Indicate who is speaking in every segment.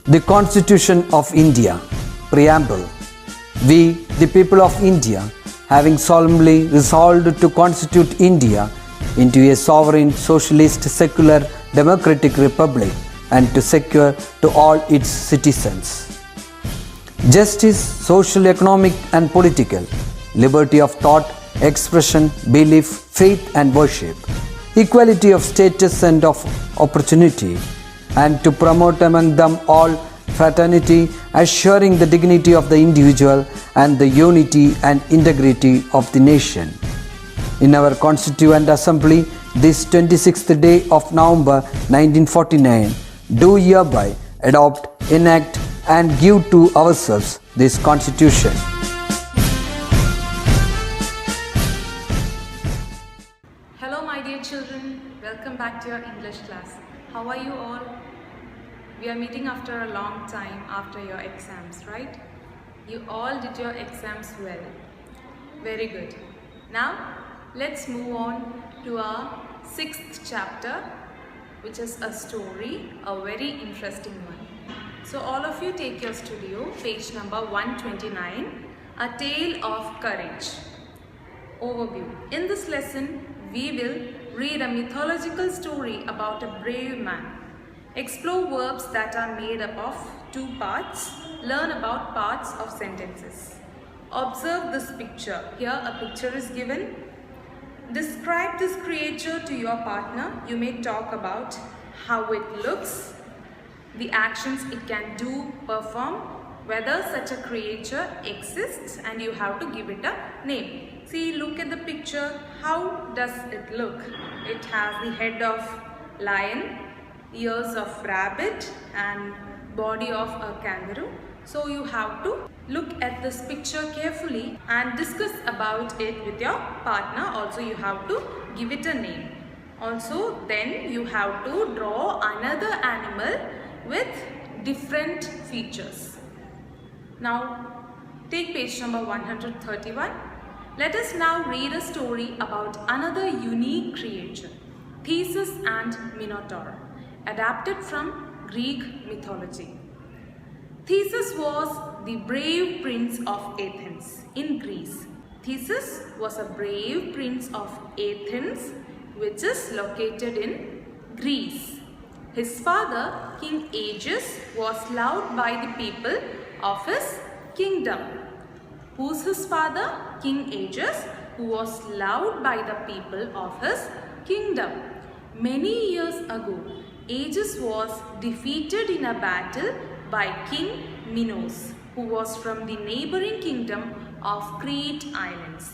Speaker 1: The Constitution of India, Preamble. We, the people of India, having solemnly resolved to constitute India into a sovereign, socialist, secular, democratic republic and to secure to all its citizens justice, social, economic and political, liberty of thought, expression, belief, faith and worship, equality of status and of opportunity, and to promote among them all fraternity, assuring the dignity of the individual and the unity and integrity of the nation. In our Constituent Assembly, this 26th day of November 1949, do hereby adopt, enact and give to ourselves this Constitution.
Speaker 2: Hello my dear children, welcome back to your English class. How are you all? We are meeting after a long time after your exams, right? You all did your exams well. Very good. Now let's move on to our 6th chapter, which is a story, a very interesting one. So all of you take your studio, page number 129, A Tale of Courage. Overview. In this lesson, we will read a mythological story about a brave man, explore verbs that are made up of 2 parts, learn about parts of sentences. Observe this picture. Here a picture is given. Describe this creature to your partner. You may talk about how it looks, the actions it can do, perform, whether such a creature exists, and you have to give it a name. See, look at the picture. How does it look? It has the head of lion, ears of rabbit and body of a kangaroo. So you have to look at this picture carefully and discuss about it with your partner. Also you have to give it a name. Also then you have to draw another animal with different features. Now take page number 131. Let us now read a story about another unique creature, Theseus and Minotaur, adapted from Greek mythology. Theseus was the brave prince of Athens in Greece. Theseus was a brave prince of Athens, which is located in Greece. His father, King Aegeus, was loved by the people of his kingdom. Who's his father? King Aegeus, who was loved by the people of his kingdom. Many years ago, Aegeus was defeated in a battle by King Minos, who was from the neighboring kingdom of Crete Islands.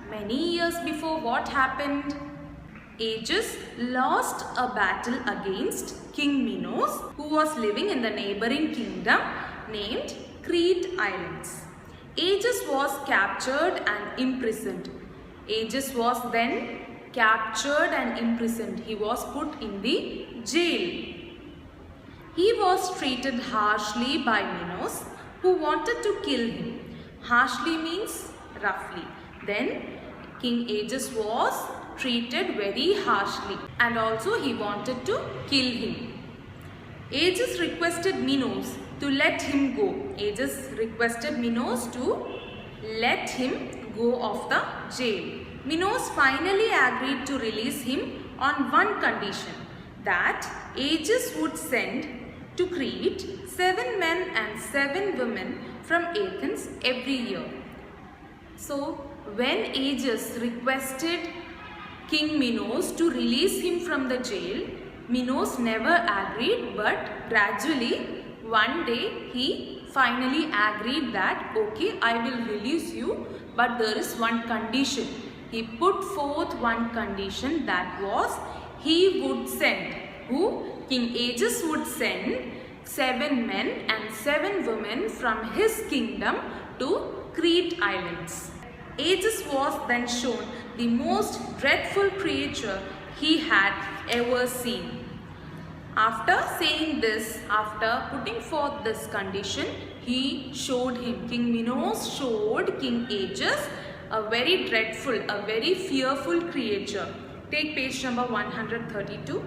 Speaker 2: Many years before, what happened? Aegeus lost a battle against King Minos, who was living in the neighboring kingdom named Crete Islands. Aegeus was captured and imprisoned. Aegeus was then captured and imprisoned. He was put in the jail. He was treated harshly by Minos, who wanted to kill him. Harshly means roughly. Then King Aegeus was treated very harshly and also he wanted to kill him. Aegeus requested Minos to let him go. Aegeus requested Minos to let him go of the jail. Minos finally agreed to release him on one condition, that Aegeus would send to Crete 7 men and 7 women from Athens every year. So when Aegeus requested King Minos to release him from the jail, Minos never agreed, but gradually one day he finally agreed that okay, I will release you, but there is one condition. He put forth one condition, that was he would send, King Aegeus would send 7 men and 7 women from his kingdom to Crete Islands. Aegeus was then shown the most dreadful creature he had ever seen. After saying this, after putting forth this condition, he showed him, King Minos showed King Aegeus a very dreadful, a very fearful creature. Take page number 132.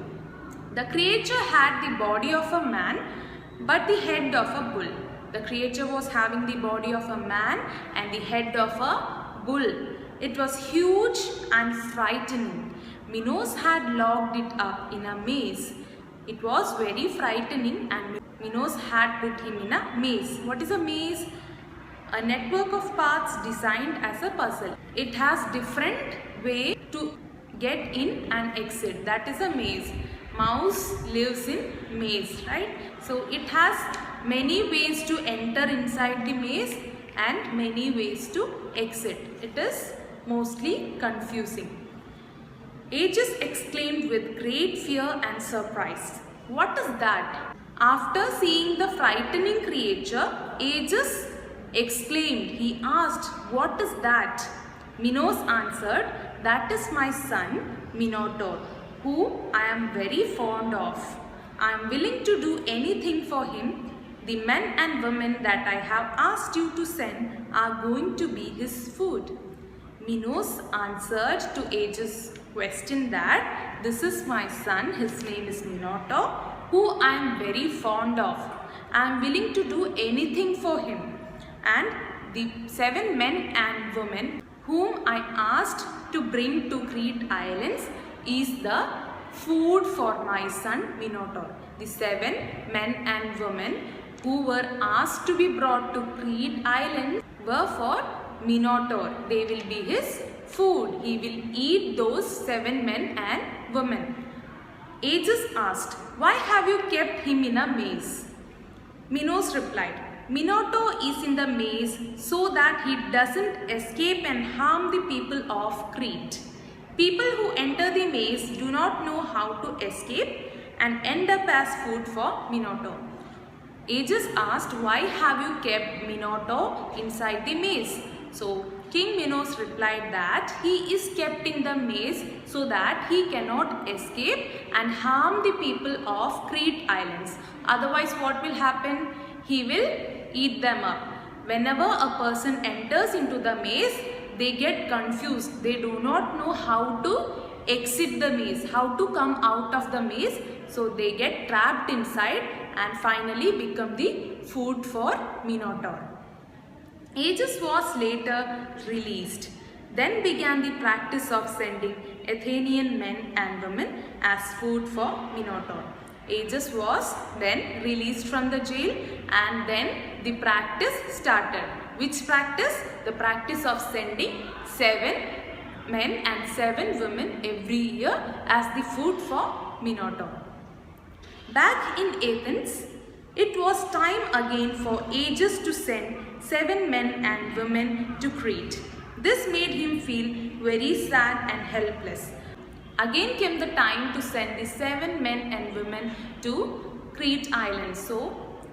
Speaker 2: The creature had the body of a man but the head of a bull. The creature was having the body of a man and the head of a bull. It was huge and frightening. Minos had locked it up in a maze. It was very frightening and Minos had put him in a maze. What is a maze? A network of paths designed as a puzzle. It has different ways to get in and exit. That is a maze. Mouse lives in maze, right? So it has many ways to enter inside the maze and many ways to exit. It is mostly confusing. Aegis exclaimed with great fear and surprise. What is that? After seeing the frightening creature, Aegis exclaimed. He asked, "What is that?" Minos answered, "That is my son, Minotaur, who I am very fond of. I am willing to do anything for him. The men and women that I have asked you to send are going to be his food." Minos answered to Aegis' question that this is my son, his name is Minotaur, who I am very fond of. I am willing to do anything for him. And the 7 men and women whom I asked to bring to Crete Islands is the food for my son Minotaur. The 7 men and women who were asked to be brought to Crete Islands were for Minotaur. They will be his food. He will eat those 7 men and women. Aegis asked, "Why have you kept him in a maze?" Minos replied, "Minotaur is in the maze so that he doesn't escape and harm the people of Crete. People who enter the maze do not know how to escape and end up as food for Minotaur." Aegis asked, "Why have you kept Minotaur inside the maze?" So King Minos replied that he is kept in the maze so that he cannot escape and harm the people of Crete Islands. Otherwise, what will happen? He will eat them up. Whenever a person enters into the maze, they get confused. They do not know how to exit the maze, how to come out of the maze. So they get trapped inside and finally become the food for Minotaur. Aegis was later released. Then began the practice of sending Athenian men and women as food for Minotaur. Aegis was then released from the jail and then the practice started. Which practice? The practice of sending 7 men and 7 women every year as the food for Minotaur. Back in Athens, it was time again for Aegis to send 7 men and women to Crete. This made him feel very sad and helpless. Again came the time to send the 7 men and women to Crete Island. So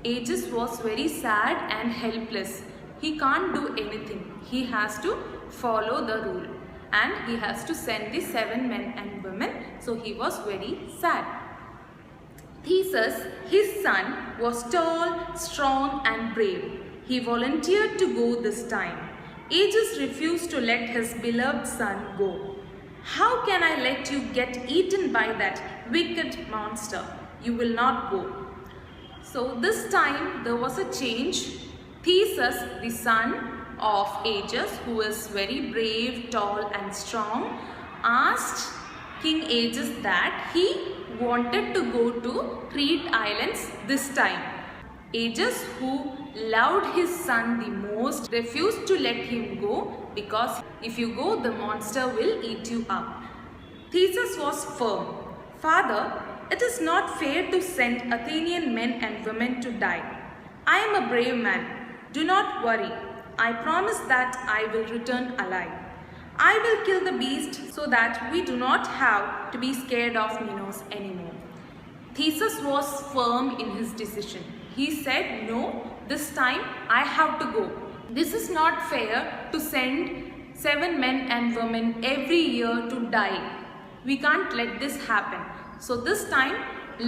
Speaker 2: Aegis was very sad and helpless. He can't do anything. He has to follow the rule and he has to send the 7 men and women. So he was very sad. Theseus, his son, was tall, strong and brave. He volunteered to go this time. Aegis refused to let his beloved son go. "How can I let you get eaten by that wicked monster? You will not go." So this time there was a change. Theseus, the son of Aegis, who is very brave, tall and strong, asked King Aegis that he wanted to go to Crete Islands this time. Aegis, who loved his son the most, refused to let him go because if you go, the monster will eat you up. Theseus was firm. "Father, it is not fair to send Athenian men and women to die. I am a brave man. Do not worry. I promise that I will return alive. I will kill the beast so that we do not have to be scared of Minos anymore." Theseus was firm in his decision. He said, "No, this time I have to go. This is not fair to send 7 men and women every year to die. We can't let this happen. So this time,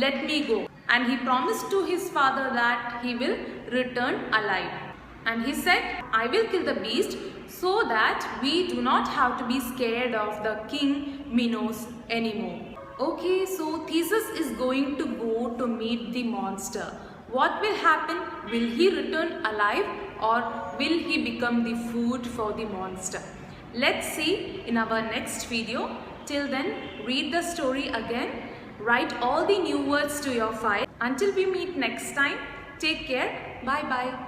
Speaker 2: let me go." And he promised to his father that he will return alive. And he said, "I will kill the beast so that we do not have to be scared of the king Minos anymore." Okay, so Theseus is going to go to meet the monster. What will happen? Will he return alive or will he become the food for the monster? Let's see in our next video. Till then, read the story again. Write all the new words to your file. Until we meet next time, take care. Bye bye.